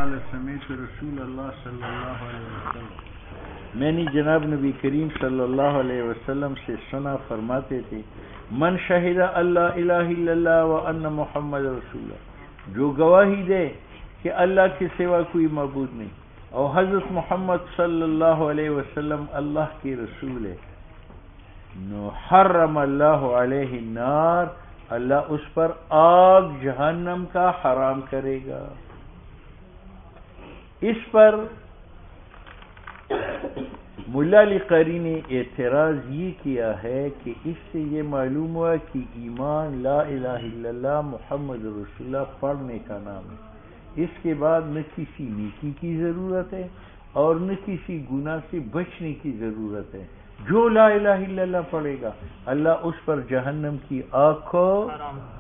قال سمعت رسول اللہ صلی اللہ علیہ وسلم، میں نے جناب نبی کریم صلی اللہ علیہ وسلم سے سنا فرماتے تھے، من شہد اللہ الہ الا اللہ وان محمد رسول اللہ، جو گواہی دے کہ اللہ کے سوا کوئی معبود نہیں اور حضرت محمد صلی اللہ علیہ وسلم اللہ کے رسول ہے، نو حرم اللہ علیہ النار، اللہ اس پر آگ جہنم کا حرام کرے گا۔ اس پر ملا علی قاری نے اعتراض یہ کیا ہے کہ اس سے یہ معلوم ہوا کہ ایمان لا الہ الا اللہ محمد رسول اللہ پڑھنے کا نام ہے، اس کے بعد نہ کسی نیکی کی ضرورت ہے اور نہ کسی گناہ سے بچنے کی ضرورت ہے۔ جو لا الہ الا اللہ پڑھے گا اللہ اس پر جہنم کی آگ کو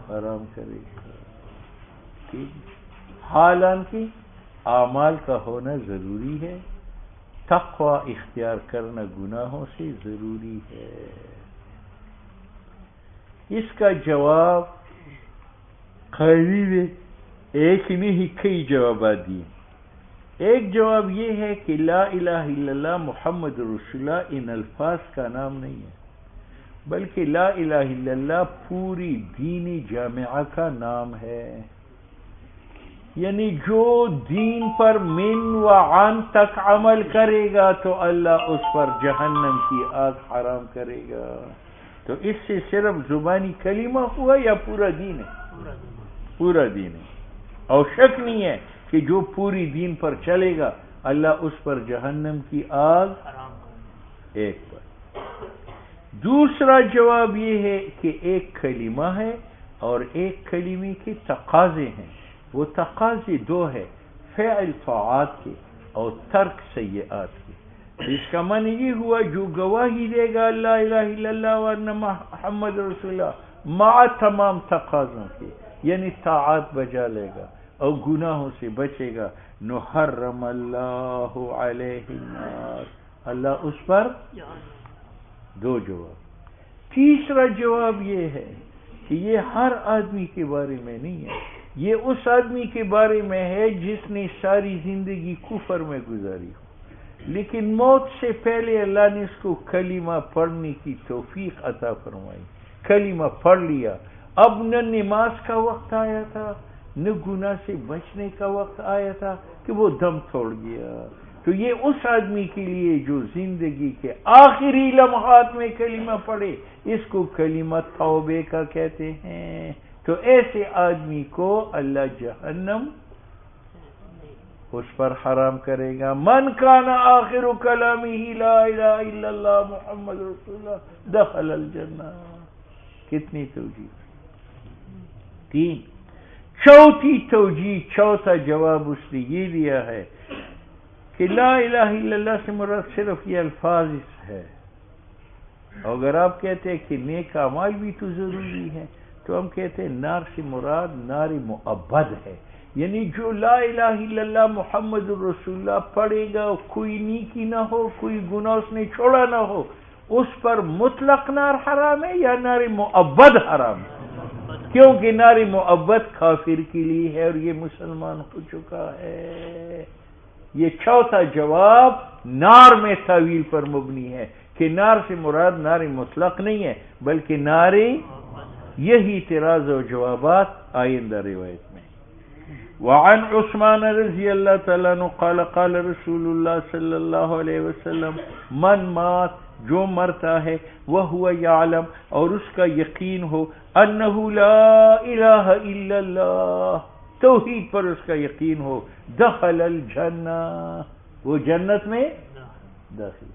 حرام کرے گا۔ ٹھیک، حالانکہ اعمال کا ہونا ضروری ہے، تقوی اختیار کرنا گناہوں سے ضروری ہے۔ اس کا جواب قاری نے ایک نہیں کئی جوابات دیے۔ ایک جواب یہ ہے کہ لا الہ الا اللہ محمد رسول اللہ ان الفاظ کا نام نہیں ہے، بلکہ لا الہ الا اللہ پوری دینی جامعہ کا نام ہے، یعنی جو دین پر من و عن تک عمل کرے گا تو اللہ اس پر جہنم کی آگ حرام کرے گا۔ تو اس سے صرف زبانی کلمہ ہوا یا پورا دین ہے؟ پورا دین ہے، اور شک نہیں ہے کہ جو پوری دین پر چلے گا اللہ اس پر جہنم کی آگ ایک پر۔ دوسرا جواب یہ ہے کہ ایک کلمہ ہے اور ایک کلمے کے تقاضے ہیں، وہ تقاضے دو ہے، فعل طاعات کے اور ترک سیئات کے۔ اس کا معنی یہ ہوا جو گواہی دے گا لا الہ الا اللہ وان محمد رسول اللہ مع تمام تقاضوں کے، یعنی طاعات بجا لے گا اور گناہوں سے بچے گا، نحرم اللہ علیہ النار، اللہ اس پر۔ دو جواب۔ تیسرا جواب یہ ہے کہ یہ ہر آدمی کے بارے میں نہیں ہے، یہ اس آدمی کے بارے میں ہے جس نے ساری زندگی کفر میں گزاری ہو، لیکن موت سے پہلے اللہ نے اس کو کلمہ پڑھنے کی توفیق عطا فرمائی، کلمہ پڑھ لیا، اب نہ نماز کا وقت آیا تھا نہ گناہ سے بچنے کا وقت آیا تھا کہ وہ دم توڑ گیا۔ تو یہ اس آدمی کے لیے جو زندگی کے آخری لمحات میں کلمہ پڑھے، اس کو کلمہ توبہ کا کہتے ہیں۔ تو ایسے آدمی کو اللہ جہنم اس پر حرام کرے گا۔ من کان آخر کلامہ لا الہ الا اللہ محمد رسول اللہ دخل الجنہ۔ کتنی توجیہ؟ تین۔ چوتھی توجیہ، چوتھا جواب اس نے یہ دیا ہے کہ لا الہ الا اللہ سے مراد صرف یہ الفاظ ہے، اور اگر آپ کہتے ہیں کہ نیک اعمال بھی تو ضروری ہے تو ہم کہتے ہیں نار سے مراد نار معبد ہے، یعنی جو لا الہ الا اللہ محمد رسول اللہ پڑھے گا، کوئی نیکی نہ ہو، کوئی گناہ اس نے چھوڑا نہ ہو، اس پر مطلق نار حرام ہے یا نار معبد حرام ہے؟ کیونکہ نار معبد کافر کے لیے ہے اور یہ مسلمان ہو چکا ہے۔ یہ چوتھا جواب نار میں تعویل پر مبنی ہے کہ نار سے مراد نار مطلق نہیں ہے بلکہ نار، یہی اعتراض و جوابات آئندہ روایت میں۔ وعن عثمان رضی اللہ تعالیٰ عنہ قال قال رسول اللہ صلی اللہ علیہ وسلم من مات، جو مرتا ہے وہو یعلم، اور اس کا یقین ہو، انہ لا الہ الا اللہ، توحید پر اس کا یقین ہو، دخل الجنہ، وہ جنت میں داخل۔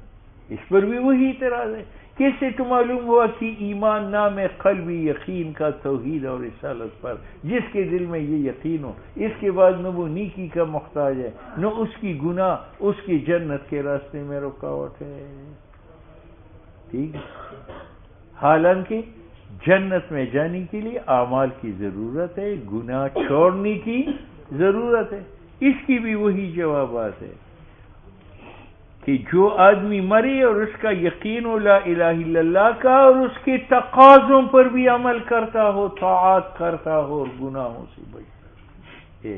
اس پر بھی وہی اعتراض ہے، کس سے تو معلوم ہوا کہ ایمان نام قلبی یقین کا توحید اور رسالت پر، جس کے دل میں یہ یقین ہو، اس کے بعد نہ وہ نیکی کا محتاج ہے نہ اس کی گناہ اس کی جنت کے راستے میں رکاوٹ ہے۔ ٹھیک ہے، حالانکہ جنت میں جانے کے لیے اعمال کی ضرورت ہے، گناہ چھوڑنے کی ضرورت ہے۔ اس کی بھی وہی جوابات ہے کہ جو آدمی مرے اور اس کا یقین ہو لا الہ الا اللہ کا اور اس کے تقاضوں پر بھی عمل کرتا ہو، طاعات کرتا ہو اور گناہوں سے بچتا ہو۔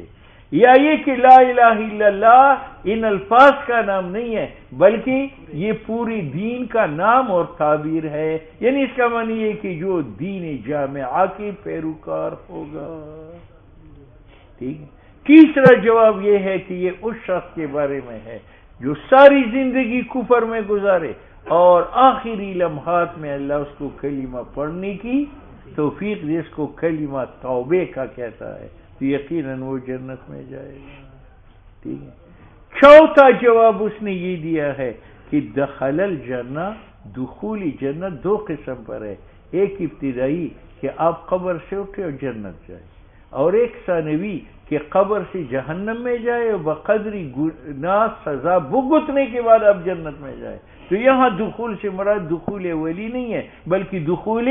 یا یہ کہ لا الہ الا اللہ ان الفاظ کا نام نہیں ہے بلکہ یہ پوری دین کا نام اور تعبیر ہے، یعنی اس کا معنی یہ کہ جو دین جامعہ کے پیروکار ہوگا. ٹھیک ہے. تیسرا جواب یہ ہے کہ یہ اس شخص کے بارے میں ہے جو ساری زندگی کفر میں گزارے اور آخری لمحات میں اللہ اس کو کلمہ پڑھنے کی توفیق جس کو کلمہ توبے کا کہتا ہے تو یقیناً وہ جنت میں جائے گا. ٹھیک ہے. چوتھا جواب اس نے یہ دیا ہے کہ دخل الجنہ، دخول جنت دو قسم پر ہے، ایک ابتدائی کہ آپ قبر سے اٹھے اور جنت جائے، اور ایک ثانوی کہ قبر سے جہنم میں جائے اور بقدری گناہ سزا بھگتنے کے بعد اب جنت میں جائے. تو یہاں دخول سے مراد دخول اولی نہیں ہے بلکہ دخول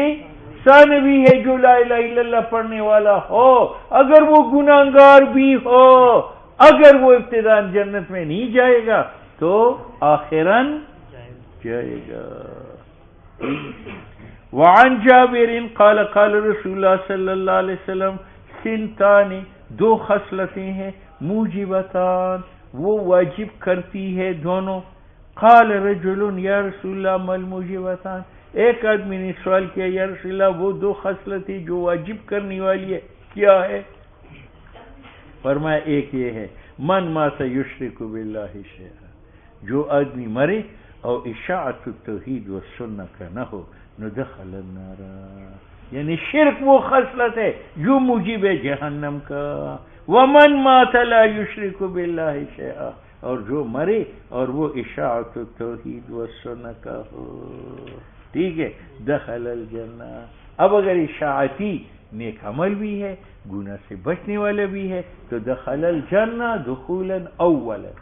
ثانوی ہے، جو لا الہ الا اللہ پڑھنے والا ہو اگر وہ گناہگار بھی ہو، اگر وہ ابتداءً جنت میں نہیں جائے گا تو آخراً جائے گا. وعن جابر قال قال رسول اللہ صلی اللہ علیہ وسلم سنتان، دو خصلتیں ہیں، موجبتان وہ واجب کرتی ہے دونوں. قال رجل یا رسول اللہ ما الموجبتان، ایک آدمی نے سوال کیا یا رسول اللہ وہ دو خصلتیں جو واجب کرنے والی ہے کیا ہے؟ فرمایا ایک یہ ہے من مات یشرک باللہ شیئا، جو آدمی مرے اور اشاعت التوحید و سنت کا نہ ہو ندخل النار، یعنی شرک وہ خصلت ہے جو موجب ہے جہنم کا. ومن مات لا یشرک باللہ شیئا، اور جو مرے اور وہ اشاعت التوحید و سنت کا ہو، ٹھیک ہے، دخل الجنہ. اب اگر اشاعتی نیک عمل بھی ہے، گناہ سے بچنے والا بھی ہے تو دخل الجنہ دخولا اولا.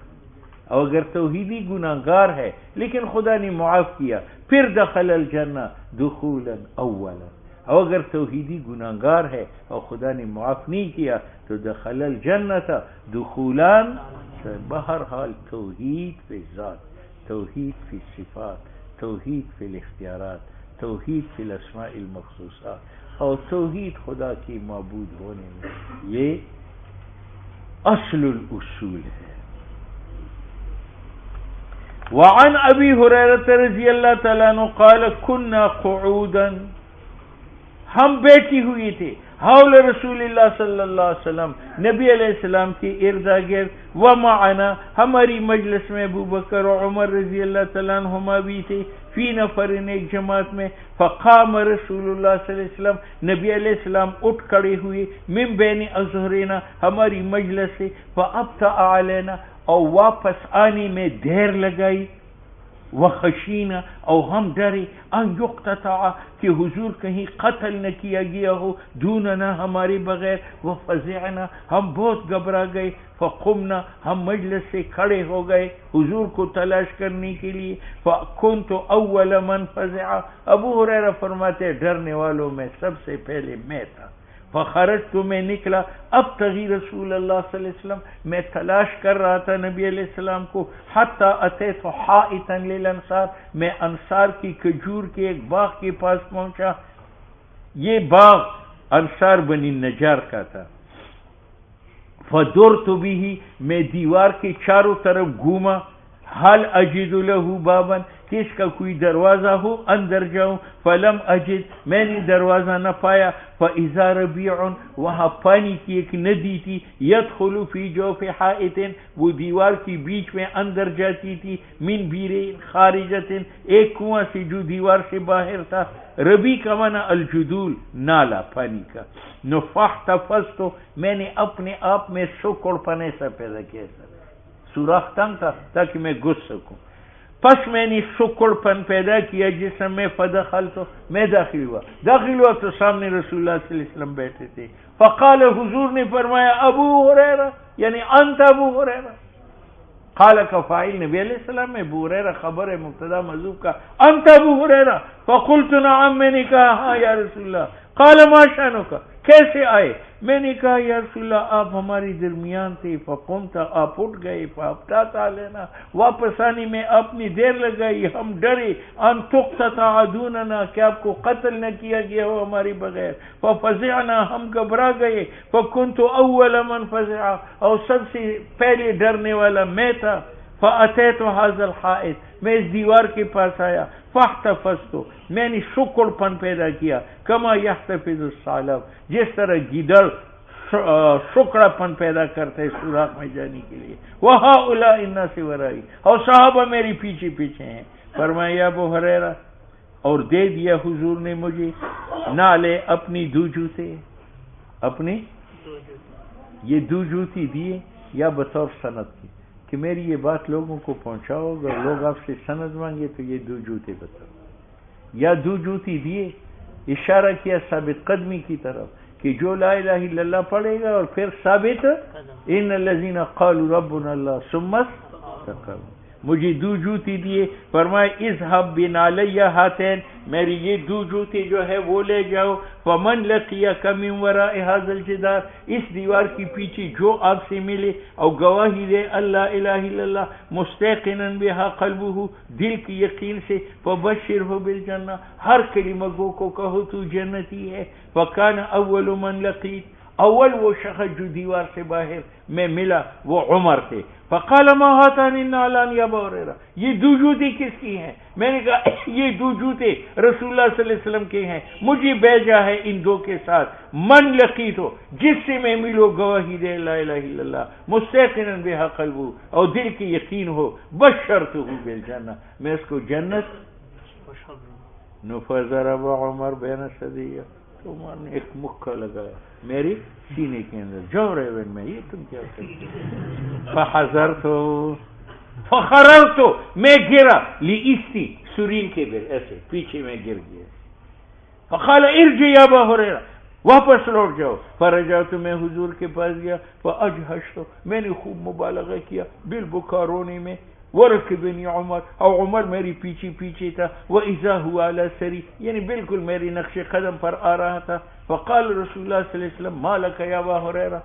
اور اگر توحیدی گناہگار ہے لیکن خدا نے معاف کیا پھر دخل الجنہ دخولا اولا. اور اگر توحیدی گناہگار ہے اور خدا نے معاف نہیں کیا تو دخل الجنت دخولان. بہرحال توحید فی ذات، توحید فی صفات، توحید فی الاختیارات، توحید فی الاسماء المخصوصات اور توحید خدا کی معبود ہونے میں یہ اصل الاصول ہے. وعن ابی ہریرہ رضی اللہ تعالیٰ عنہ قال كنا قعودا، ہم بیٹھی ہوئی تھے حول رسول اللہ صلی اللہ علیہ وسلم، نبی علیہ السلام کی ارد گرد، ومعنا ہماری مجلس میں ابو بکر و عمر رضی اللہ تعالیٰ عنہما بھی تھے، فی نفر ایک جماعت میں. فقام رسول اللہ صلی اللہ علیہ وسلم، نبی علیہ السلام اٹھ کھڑے ہوئے، من بین اظہرنا ہماری مجلس سے، فابطأ علینا اور واپس آنے میں دیر لگائی، وخشینا اور ہم ڈرے، ان یقتطع کہ حضور کہیں قتل نہ کیا گیا ہو، دوننا ہمارے بغیر، وفزعنا ہم بہت گھبرا گئے، فقمنا ہم مجلس سے کھڑے ہو گئے حضور کو تلاش کرنے کے لیے. فکنت اول من فزع، ابو ہریرہ فرماتے ڈرنے والوں میں سب سے پہلے میں تھا. فخرجت میں نکلا، ابتغی رسول اللہ صلی اللہ علیہ وسلم میں تلاش کر رہا تھا نبی علیہ السلام کو، حتی اتیت حائطا للانصار میں انصار کی کھجور کے ایک باغ کے پاس پہنچا. یہ باغ انصار بنی نجار کا تھا. فدرت به میں دیوار کے چاروں طرف گھوما، حل اجد له بابا کہ اس کا کوئی دروازہ ہو اندر جاؤں. فلم اجد میں نے دروازہ نہ پایا. فاذا ربیع وہاں پانی کی ایک ندی تھی، یدخل فی جوف حائط وہ دیوار کی بیچ میں اندر جاتی تھی، من بیر خارجت ایک کنواں سے جو دیوار سے باہر تھا. ربی کا معنی الجدول نالا پانی کا. فاحتفظت میں نے اپنے آپ میں سکڑ پنے سے پیدا کیا، سوراخ تنگ تھا تاکہ میں گھس سکوں. پس میں نے سکڑ پن پیدا کیا جسم میں، فدخلت میں داخل ہوا تو سامنے رسول اللہ صلی اللہ علیہ وسلم بیٹھے تھے. فقال حضور نے فرمایا ابو ہریرہ یعنی انت ابو ہریرہ. قال کا فاعل نبی علیہ السلام میں، ابو ہریرہ خبر ہے مبتدا محذوف کا، انت ابو ہریرہ. فقلت نعم میں نے کہا ہاں یا رسول اللہ. قال ما شانک کیسے آئے؟ میں نے کہا یا رسول اللہ آپ ہماری درمیان تھے، فقمت، آپ اٹھ گئے، فافتات علینا، واپس آنے میں اپنی دیر لگائی، ہم ڈرے ان تقتطع دوننا کہ آپ کو قتل نہ کیا گیا ہو ہماری بغیر، ففزعنا، ہم گھبرا گئے، فکنت اول من فزع، اور سب سے پہلے ڈرنے والا میں تھا، فاتیت هذا الحائط، میں اس دیوار کے پاس آیا، فاحتفظت، میں نے شکر پن پیدا کیا، کما یحتفظ الثعلب، جس طرح گیدڑ شکڑا پن پیدا کرتے ہے سوراخ میں جانے کے لیے، وہؤلاء الناس ورائی، اور صحابہ میری پیچھے پیچھے ہیں۔ فرمایا ابو ہریرہ، اور دے دیا حضور نے مجھے نالے اپنی دو جوتے، اپنی یہ دو جوتی دیے یا بطور سند کی کہ میری یہ بات لوگوں کو پہنچاؤ، اگر لوگ آپ سے سند مانگے تو یہ دو جوتے بتاؤ، یا دو جوتی دیے، اشارہ کیا ثابت قدمی کی طرف کہ جو لا الہ الا اللہ پڑھے گا اور پھر ثابت ان الذین قالوا ربنا اللہ ثم استقاموا، مجھے دو جوتی دیے، فرمائے اذهب بنعلی ہاتین، میری یہ دو جوتی جو ہے وہ لے جاؤ، فمن لقیک من وراء هذا الجدار، اس دیوار کی پیچھے جو آپ سے ملے اور گواہی دے اللہ الہ الا اللہ مستيقنا بها قلبه، دل کی یقین سے، فبشرہ بالجنہ، ہر کلمہ گو کو کہو تو جنتی ہے، وکان اول من لقیت، اول وہ شخص جو دیوار سے باہر میں ملا وہ عمر تھے، فقال ما هاتان النعلان یا ابا ہریرہ، یہ دو جوتے کس کی ہیں؟ میں نے کہا یہ دو جوتے رسول اللہ صلی اللہ علیہ وسلم کے ہیں، مجھے بھیجا ہے ان دو کے ساتھ، من لقیتو، جس سے میں ملو گواہی دے لا الہ الا اللہ مستيقنا بها قلبه، اور دل کی یقین ہو، بشرته بالجنہ، میں اس کو جنت، فضرب عمر بین ثدیہ، عمر نے ایک مکہ لگایا میری سینے کے اندر، جو ریون میں، یہ تم کیا کرتے؟ فحضرت، فخررت، میں گرا، لیستی، سرین کے بیر، ایسے پیچھے میں گر گیا، فقال ارجع یا ابا ہریرہ، واپس لوٹ جاؤ، فرجعت، میں حضور کے پاس گیا، فاجہشت، میں نے خوب مبالغہ کیا، بالبکا، رونے میں، ورکبنی عمر، اور عمر میری پیچھے پیچھے تھا، وَإِذَا هُوَ عَلَى سَرِي، یعنی بالکل میری نقش قدم پر آ رہا تھا، فقال رسول اللہ صلی اللہ علیہ وسلم ما لک یا ابا ہریرہ،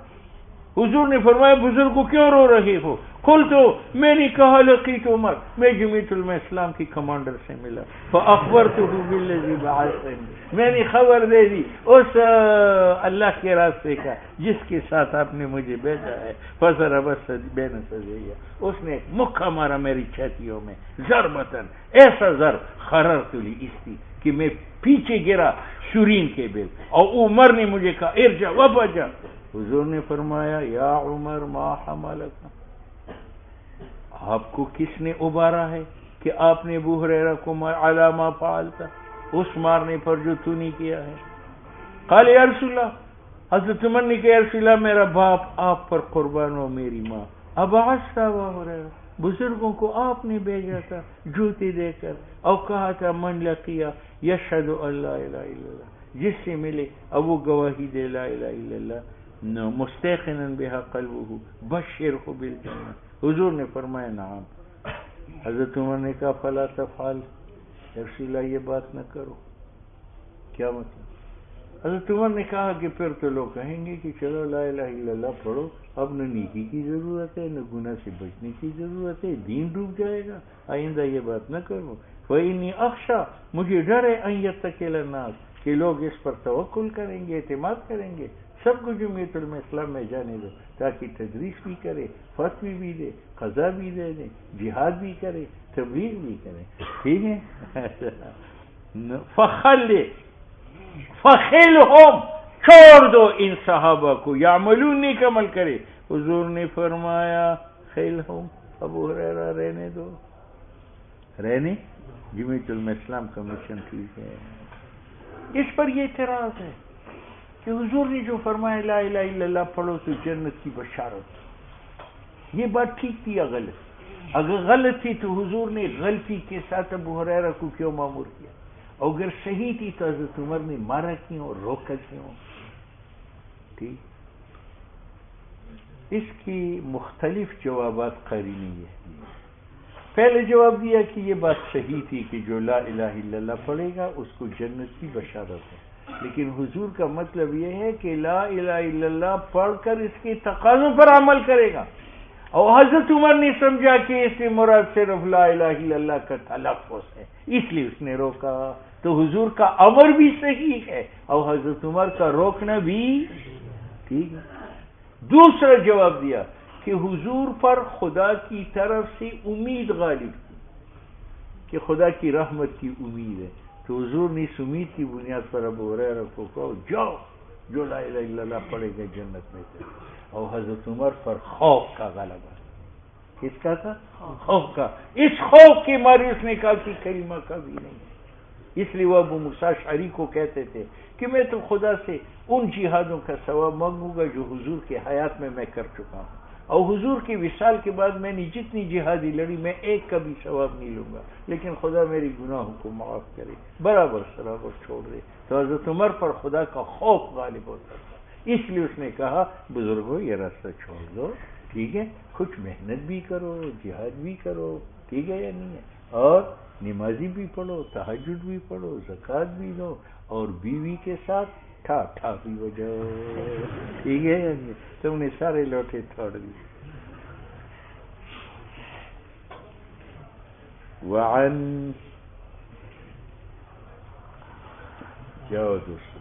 حضور نے فرمایا بزرگ کو کیوں رو رہے ہو؟ قلت، میں نے کہا لقیت عمر، میں جمیعۃ علماء اسلام کی کمانڈر سے ملا، فاخبرته بالذی بعثنی، میں نے خبر دے دی اس اللہ کے راستے کا جس کے ساتھ آپ نے مجھے بھیجا ہے، فضرب بین ثدیہ، اس نے ایک مکہ مارا میری چھاتیوں میں، ضربتن، ایسا ضرب، خررت لیستی، کہ میں پیچھے گرا شرین کے بل، اور عمر نے مجھے کہا ارجع وبجا، حضور نے فرمایا یا عمر ما حملک، آپ کو کس نے ابارا ہے کہ آپ نے ابو ہریرہ کو علی ما فعلتا، اس مارنے پر جو تو نے کیا ہے؟ قال یا رسول اللہ، حضرت عمر نے کہا یا رسول اللہ میرا باپ آپ پر قربان ہو، میری ماں، ابعثت ابا ہریرہ، بزرگوں کو آپ نے بھیجا تھا جوتے دے کر، اور کہا تھا من لقیہ یشہد ان لا الہ الا اللہ، جس سے ملے اب وہ گواہی دے لا الہ الا اللہ مستيقنا بها قلبه بشرہ بالجنہ، حضور نے فرمایا نعم۔ حضرت عمر نے کہا فلا تفعل، رسول اللہ یہ بات نہ کرو، کیا مطلب؟ حضرت عمر نے کہا کہ پھر تو لوگ کہیں گے کہ چلو لا الہ الا اللہ پڑھو، اب نہ نیکی کی ضرورت ہے نہ گناہ سے بچنے کی ضرورت ہے، دین ڈوب جائے گا، آئندہ یہ بات نہ کرو، فإنی اخشى، مجھے ڈر ہے ان یتکل الناس، کہ لوگ اس پر توکل کریں گے، اعتماد کریں گے، سب کو جمعیت علماء اسلام میں جانے دو تاکہ تدریس بھی کرے، فتوی بھی دے، قضا بھی دے دے، جہاد بھی کرے، تبلیغ بھی کرے، ٹھیک ہے؟ فخلہم، چھوڑ دو ان صحابہ کو، یعملون، نیک عمل کرے۔ حضور نے فرمایا خلہم، ابو ہریرہ رہنے دو، رہنے، جمعیت علماء اسلام کا مشن ٹھیک ہے۔ اس پر یہ اعتراض ہے کہ حضور نے جو فرمایا لا الہ الا اللہ پڑھو تو جنت کی بشارت، یہ بات ٹھیک تھی یا غلط؟ اگر غلط تھی تو حضور نے غلطی کے ساتھ ابو ہریرہ کو کیوں مامور کیا؟ اور اگر صحیح تھی تو حضرت عمر نے مارا کیوں اور روکا کیوں؟ ٹھیک، اس کی مختلف جوابات قاری نہیں ہے۔ پہلے جواب دیا کہ یہ بات صحیح تھی کہ جو لا الہ الا اللہ پڑھے گا اس کو جنت کی بشارت ہے، لیکن حضور کا مطلب یہ ہے کہ لا الہ الا اللہ پڑھ کر اس کے تقاضوں پر عمل کرے گا. اور حضرت عمر نے سمجھا کہ اس سے مراد صرف لا الہ الا اللہ کا تلفظ ہے، اس لیے اس نے روکا. تو حضور کا امر بھی صحیح ہے اور حضرت عمر کا روکنا بھی ٹھیک ہے. دوسرا جواب دیا کہ حضور پر خدا کی طرف سے امید غالب تھی کہ خدا کی رحمت کی امید ہے، تو حضور نے اس امید کی بنیاد پر ابو ہریرہ کو کہو جاؤ جو لا الہ الا اللہ پڑھے گا جنت میں سے. اور حضرت عمر پر خوف کا غلبہ. کس کا تھا؟ خوف کا. اس خوف کے مارے اس نے کہا کہ کلمہ کبھی نہیں. اس لیے وہ ابو موسیٰ اشعری کو کہتے تھے کہ میں تو خدا سے ان جہادوں کا ثواب مانگوں گا جو حضور کے حیات میں کر چکا ہوں، اور حضور کی وصال کے بعد میں نے جتنی جہادی لڑی میں ایک کا بھی ثواب نہیں لوں گا، لیکن خدا میری گناہوں کو معاف کرے، برابر سرابر چھوڑ دے. تو حضرت عمر پر خدا کا خوف غالب ہوتا تھا. اس لیے اس نے کہا بزرگوں یہ راستہ چھوڑ دو، ٹھیک ہے، کچھ محنت بھی کرو، جہاد بھی کرو، ٹھیک ہے یا نہیں ہے، اور نمازی بھی پڑھو، تہجد بھی پڑھو، زکوٰۃ بھی دو، اور بیوی کے ساتھ ٹھا بھی ہو جاؤ، ٹھیک ہے یا نہیں. تم نے سارے لوٹے توڑ دیے. وعن جاؤ دوستو